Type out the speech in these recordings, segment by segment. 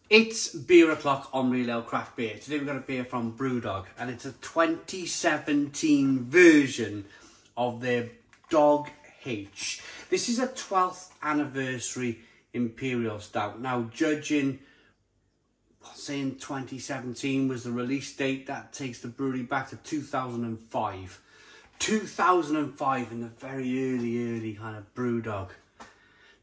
It's beer o'clock on Real Ale Craft Beer. Today we've got a beer from Brewdog, and it's a 2017 version of their Dog H. This is a 12th anniversary Imperial Stout. Now, judging, saying 2017 was the release date, that takes the brewery back to 2005. 2005 in the very early kind of Brewdog.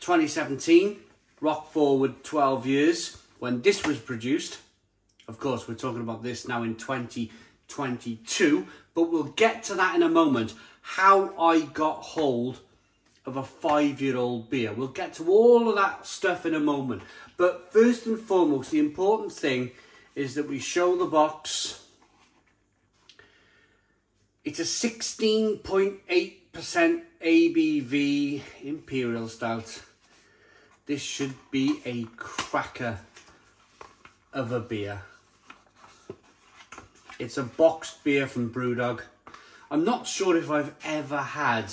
2017, rock forward 12 years. When this was produced, of course, we're talking about this now in 2022, but we'll get to that in a moment. How I got hold of a 5-year-old beer. We'll get to all of that stuff in a moment. But first and foremost, the important thing is that we show the box. It's a 16.8% ABV Imperial Stout. This should be a cracker of a beer. It's a boxed beer from Brewdog. I'm not sure if I've ever had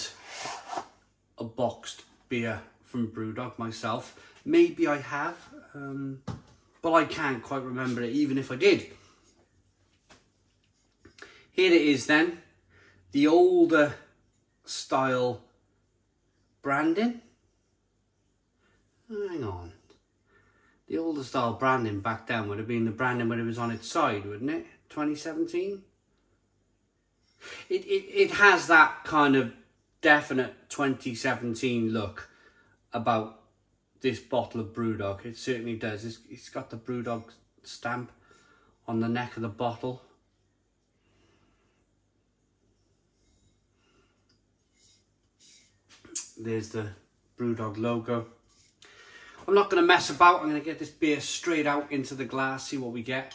a boxed beer from Brewdog myself. Maybe I have, but I can't quite remember it, even if I did. Here it is then, the older style branding. Hang on. The older style branding back then would have been the branding when it was on its side, wouldn't it? 2017? It has that kind of definite 2017 look about this bottle of Brewdog. It certainly does. It's got the Brewdog stamp on the neck of the bottle. There's the Brewdog logo. I'm not going to mess about. I'm going to get this beer straight out into the glass, see what we get.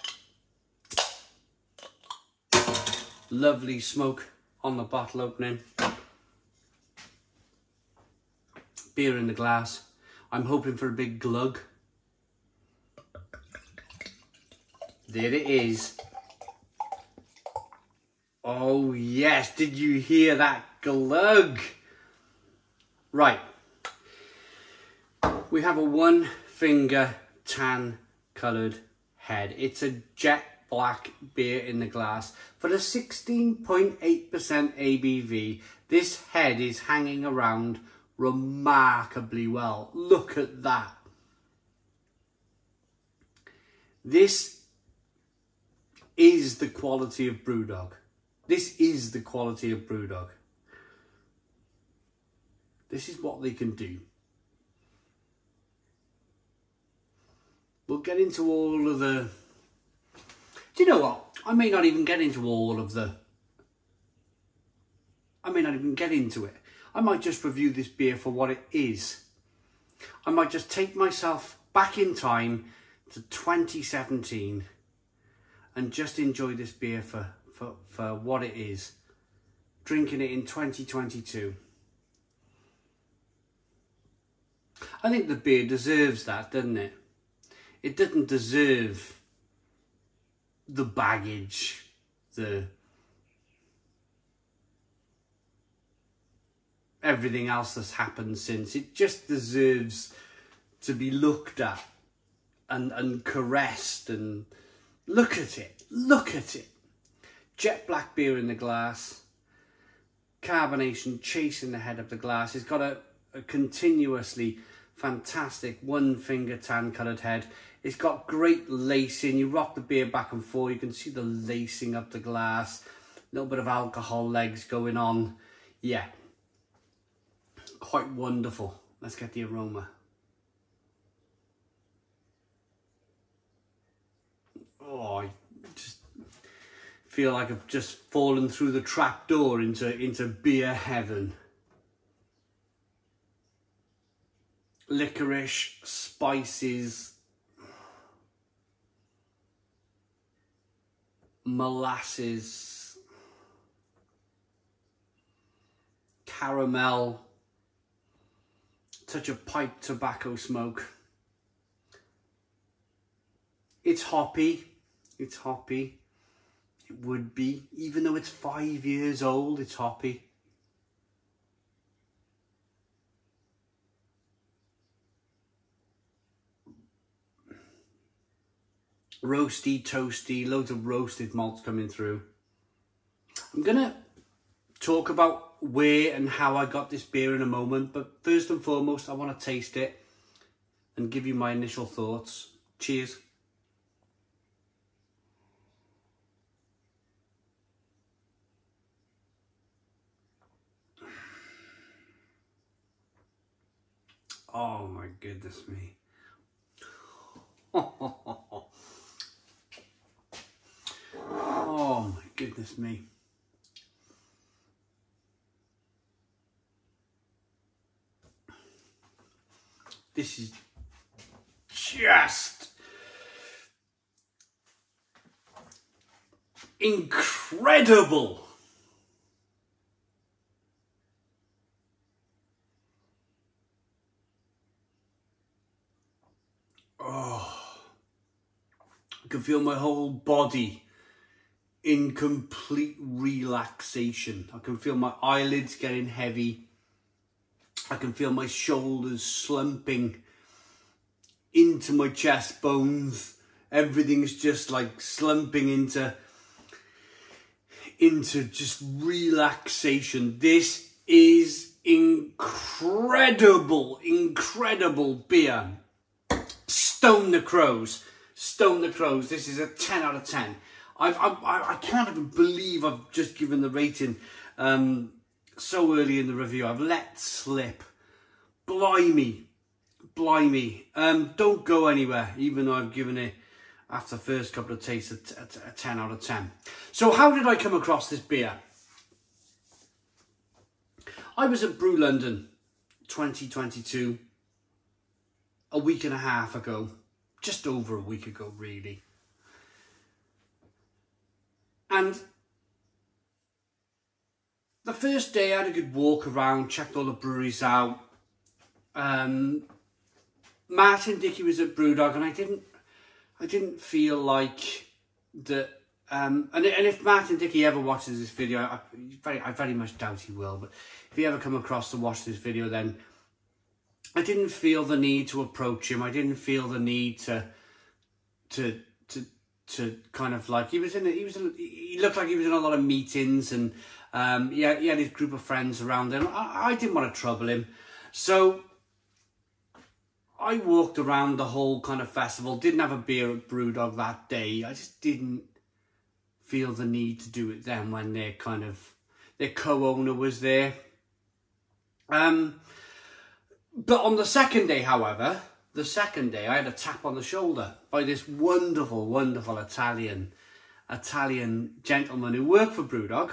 Lovely smoke on the bottle opening. Beer in the glass. I'm hoping for a big glug. There it is. Oh yes, did you hear that glug? Right. We have a 1-finger tan coloured head. It's a jet black beer in the glass. For the 16.8% ABV, this head is hanging around remarkably well. Look at that. This is the quality of Brewdog. This is the quality of Brewdog. This is what they can do. We'll get into all of the... Do you know what? I may not even get into all of the... I may not even get into it. I might just review this beer for what it is. I might just take myself back in time to 2017 and just enjoy this beer for what it is. Drinking it in 2022. I think the beer deserves that, doesn't it? It doesn't deserve the baggage, everything else that's happened since. It just deserves to be looked at and caressed, and look at it, look at it. Jet black beer in the glass, carbonation chasing the head of the glass. It's got a continuously fantastic 1-finger tan coloured head. It's got great lacing. You rock the beer back and forth, you can see the lacing up the glass. A little bit of alcohol legs going on. Yeah, quite wonderful. Let's get the aroma. Oh, I just feel like I've just fallen through the trap door into beer heaven. Licorice, spices, molasses, caramel, touch of pipe tobacco smoke. It's hoppy. It's hoppy. It would be, even though it's 5 years old, it's hoppy. roasty, toasty, loads of roasted malts coming through. I'm going to talk about where and how I got this beer in a moment, but first and foremost, I want to taste it and give you my initial thoughts. Cheers. Oh my goodness me. Oh my goodness me. This is just incredible. Oh, I can feel my whole body in complete relaxation. I can feel my eyelids getting heavy. I can feel my shoulders slumping into my chest bones. Everything's just like slumping into just relaxation. This is incredible, incredible beer. Stone the crows. Stone the crows. This is a 10 out of 10. I can't even believe I've just given the rating so early in the review. I've let slip. Blimey. Blimey. Don't go anywhere, even though I've given it, after the first couple of tastes, a 10 out of 10. So how did I come across this beer? I was at Brew London 2022 a week and a half ago. Just over a week ago, really. And the first day I had a good walk around, checked all the breweries out. Martin Dickey was at Brewdog, and I didn't feel like that. And if Martin Dickey ever watches this video, I very much doubt he will. But if he ever come across to watch this video, then I didn't feel the need to approach him. I didn't feel the need to kind of like, he looked like he was in a lot of meetings, and he had his group of friends around him. I didn't want to trouble him, so I walked around the whole kind of festival. Didn't have a beer at Brewdog that day. I just didn't feel the need to do it then when their co-owner was there. But on the second day, however, I had a tap on the shoulder by this wonderful, wonderful Italian gentleman who worked for Brewdog.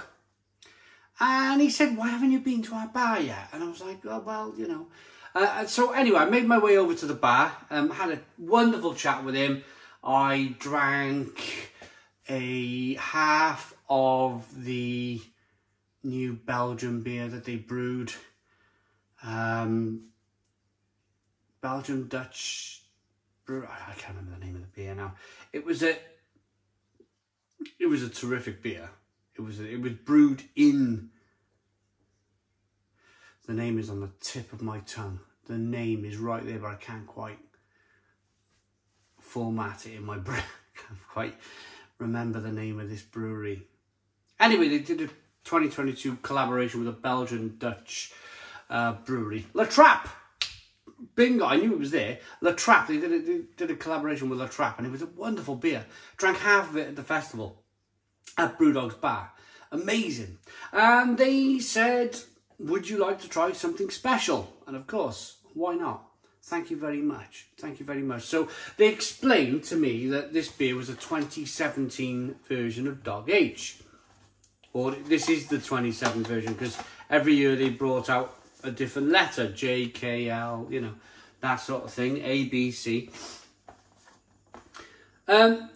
And he said, "Why haven't you been to our bar yet?" And I was like, "Oh, well, you know." So anyway, I made my way over to the bar, had a wonderful chat with him. I drank a half of the new Belgian beer that they brewed. Belgian Dutch brew. I can't remember the name of the beer now. It was a terrific beer. It was brewed in. The name is on the tip of my tongue. The name is right there, but I can't quite format it in my brain. I can't quite remember the name of this brewery. Anyway, they did a 2022 collaboration with a Belgian Dutch brewery, La Trappe. Bingo! I knew it was there. La Trappe. They did a collaboration with La Trappe, and it was a wonderful beer. Drank half of it at the festival at Brewdog's bar. Amazing. And they said, "Would you like to try something special?" And of course, why not? Thank you very much. Thank you very much. So they explained to me that this beer was a 2017 version of Dog H. Or this is the 2017 version, because every year they brought out a different letter. J, K, L, you know, that sort of thing. A, B, C.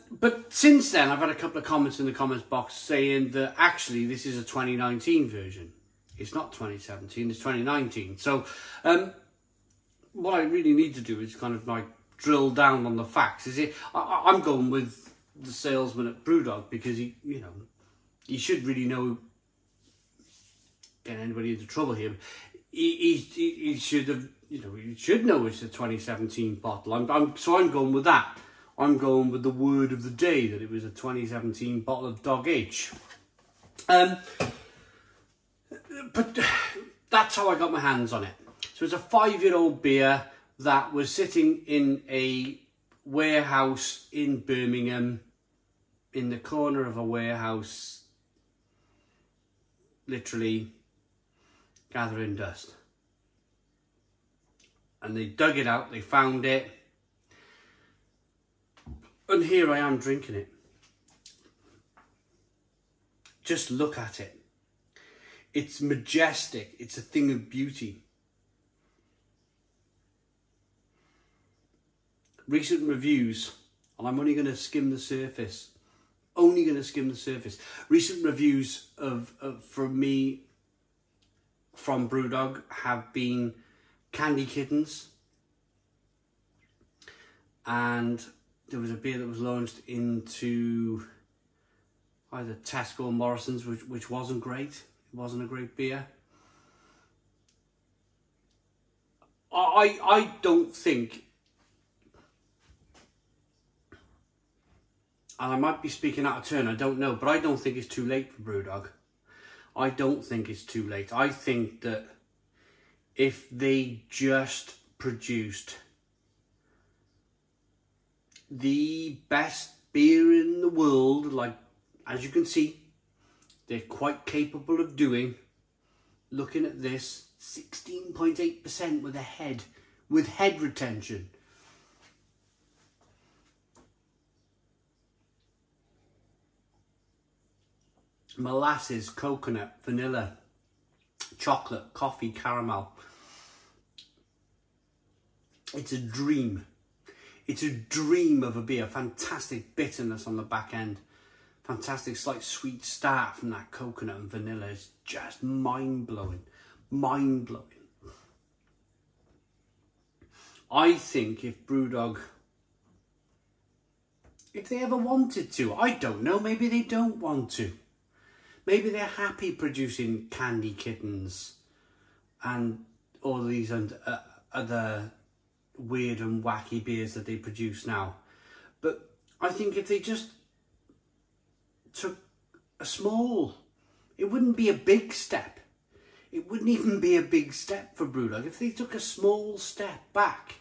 But since then, I've had a couple of comments in the comments box saying that actually this is a 2019 version. It's not 2017, it's 2019. So what I really need to do is kind of like drill down on the facts. I'm going with the salesman at Brewdog, because he should really know, get anybody into trouble here. He should have, he should know it's a 2017 bottle. So I'm going with that. I'm going with the word of the day, that it was a 2017 bottle of Dog H. But that's how I got my hands on it. So it's a 5-year-old beer that was sitting in a warehouse in Birmingham, in the corner of a warehouse, literally gathering dust. And they dug it out, they found it, and here I am drinking it. Just look at it. It's majestic, it's a thing of beauty. Recent reviews, and I'm only going to skim the surface. Recent reviews from me from Brewdog have been Candy Kittens, and there was a beer that was launched into either Tesco or Morrison's, which wasn't great. It wasn't a great beer. I don't think, and I might be speaking out of turn, I don't know, but I don't think it's too late for Brewdog. I don't think it's too late. I think that if they just produced the best beer in the world, like, as you can see, they're quite capable of doing. Looking at this, 16.8% with head retention. Molasses, coconut, vanilla, chocolate, coffee, caramel. It's a dream. It's a dream of a beer. Fantastic bitterness on the back end. Fantastic slight sweet start from that coconut and vanilla. It's just mind-blowing. Mind-blowing. I think if Brewdog, if they ever wanted to, I don't know, maybe they don't want to. Maybe they're happy producing Candy Kittens and all these other weird and wacky beers that they produce now. But I think if they just took a small, it wouldn't be a big step. It wouldn't even be a big step for Brewdog. If they took a small step back,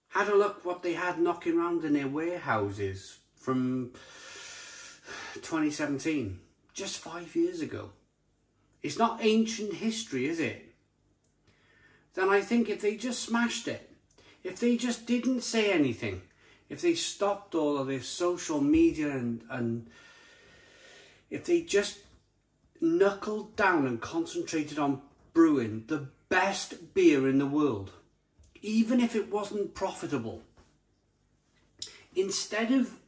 had a look what they had knocking around in their warehouses from 2017, just 5 years ago. It's not ancient history, is it? Then I think if they just smashed it, if they just didn't say anything, if they stopped all of this social media and if they just knuckled down and concentrated on brewing the best beer in the world, even if it wasn't profitable, instead of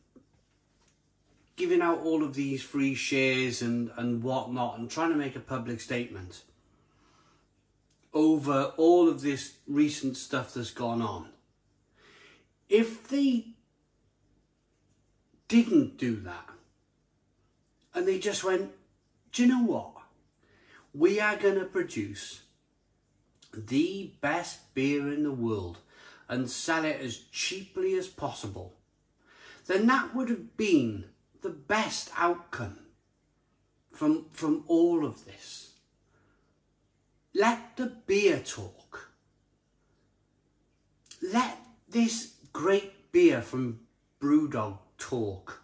giving out all of these free shares and whatnot and trying to make a public statement over all of this recent stuff that's gone on, if they didn't do that and they just went, do you know what? We are going to produce the best beer in the world and sell it as cheaply as possible, then that would have been the best outcome from all of this. Let the beer talk. Let this great beer from Brewdog talk,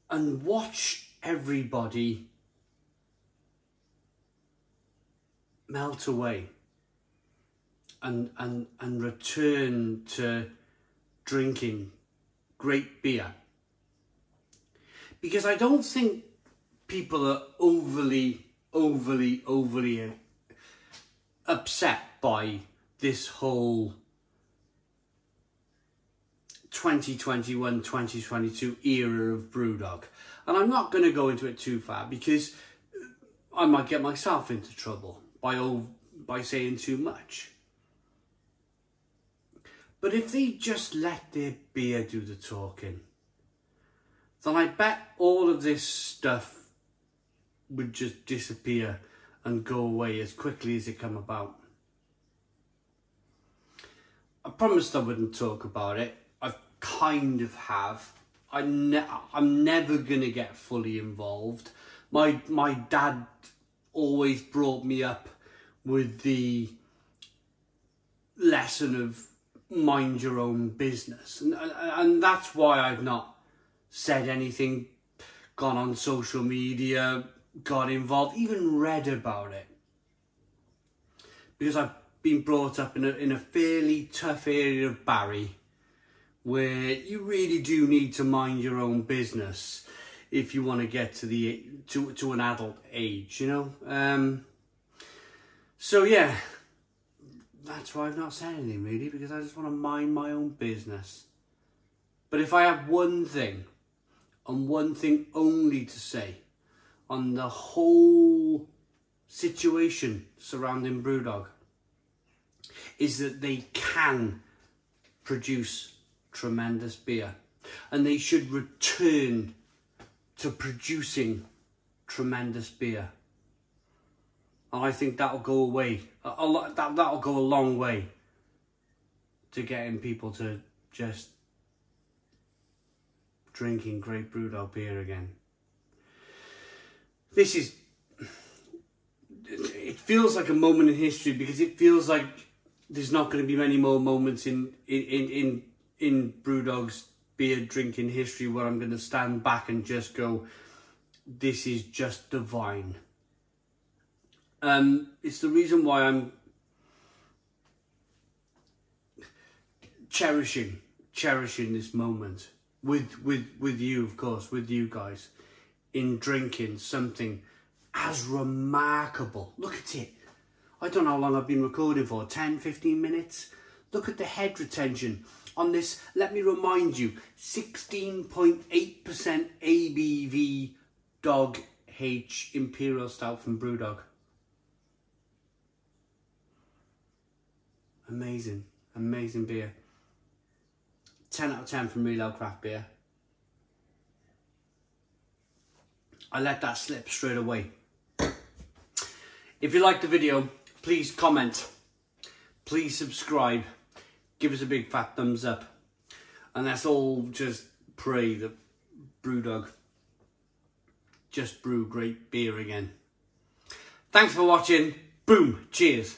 and watch everybody melt away and return to drinking great beer. Because I don't think people are overly upset by this whole 2021-2022 era of Brewdog. And I'm not going to go into it too far because I might get myself into trouble by saying too much. But if they just let their beer do the talking, then I bet all of this stuff would just disappear and go away as quickly as it come about. I promised I wouldn't talk about it. I kind of have. I'm never going to get fully involved. My dad always brought me up with the lesson of mind your own business. And that's why I've not said anything, gone on social media, got involved, even read about it. Because I've been brought up in a fairly tough area of Barry, where you really do need to mind your own business if you want to get to an adult age, you know. So yeah, that's why I've not said anything really, because I just want to mind my own business. But if I have one thing, and one thing only to say on the whole situation surrounding Brewdog, is that they can produce tremendous beer, and they should return to producing tremendous beer. And I think that'll go away a lot. That'll go a long way to getting people to just drinking great Brewdog beer again. This is, it feels like a moment in history, because it feels like there's not going to be many more moments in Brewdog's beer drinking history where I'm going to stand back and just go, this is just divine. It's the reason why I'm cherishing this moment with you, of course, with you guys, in drinking something as remarkable. Look at it. I don't know how long I've been recording for, 10, 15 minutes. Look at the head retention on this. Let me remind you, 16.8% ABV Dog H Imperial Stout from Brewdog. Amazing, amazing beer. 10 out of 10 from Real Ale Craft Beer. I let that slip straight away. If you liked the video, please comment, please subscribe, give us a big fat thumbs up, and let's all just pray that Brewdog just brew great beer again. Thanks for watching. Boom. Cheers.